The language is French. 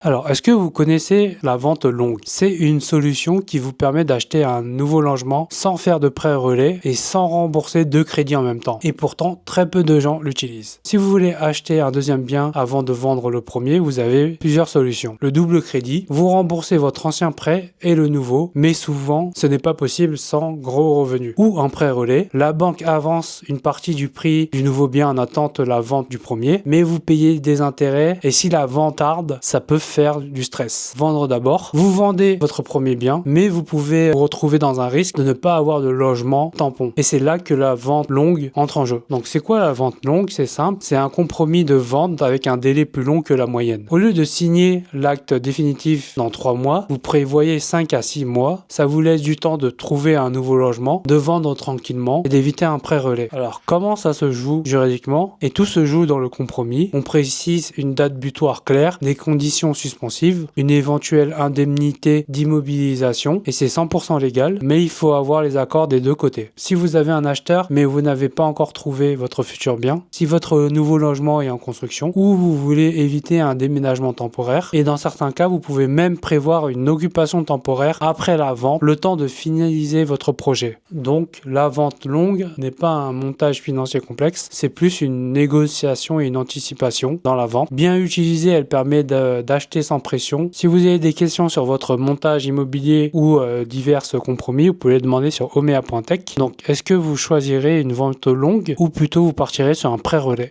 Alors, est-ce que vous connaissez la vente longue? C'est une solution qui vous permet d'acheter un nouveau logement sans faire de prêt relais et sans rembourser deux crédits en même temps. Et pourtant, très peu de gens l'utilisent. Si vous voulez acheter un deuxième bien avant de vendre le premier, vous avez plusieurs solutions. Le double crédit, vous remboursez votre ancien prêt et le nouveau, mais souvent, ce n'est pas possible sans gros revenus. Ou un prêt relais, la banque avance une partie du prix du nouveau bien en attente de la vente du premier, mais vous payez des intérêts et si la vente tarde, ça peut faire du stress. Vendre d'abord. Vous vendez votre premier bien, mais vous pouvez vous retrouver dans un risque de ne pas avoir de logement tampon. Et c'est là que la vente longue entre en jeu. Donc c'est quoi la vente longue? C'est simple, c'est un compromis de vente avec un délai plus long que la moyenne. Au lieu de signer l'acte définitif dans 3 mois, vous prévoyez 5 à 6 mois. Ça vous laisse du temps de trouver un nouveau logement, de vendre tranquillement et d'éviter un prêt relais. Alors comment ça se joue juridiquement? Et tout se joue dans le compromis. On précise une date butoir claire, des conditions suspensive, une éventuelle indemnité d'immobilisation et c'est 100% légal, mais il faut avoir les accords des deux côtés. Si vous avez un acheteur mais vous n'avez pas encore trouvé votre futur bien, si votre nouveau logement est en construction ou vous voulez éviter un déménagement temporaire et dans certains cas vous pouvez même prévoir une occupation temporaire après la vente, le temps de finaliser votre projet. Donc la vente longue n'est pas un montage financier complexe, c'est plus une négociation et une anticipation dans la vente. Bien utilisée, elle permet d'acheter sans pression. Si vous avez des questions sur votre montage immobilier ou divers compromis, vous pouvez les demander sur omea.tech. Donc, est-ce que vous choisirez une vente longue ou plutôt vous partirez sur un prêt relais?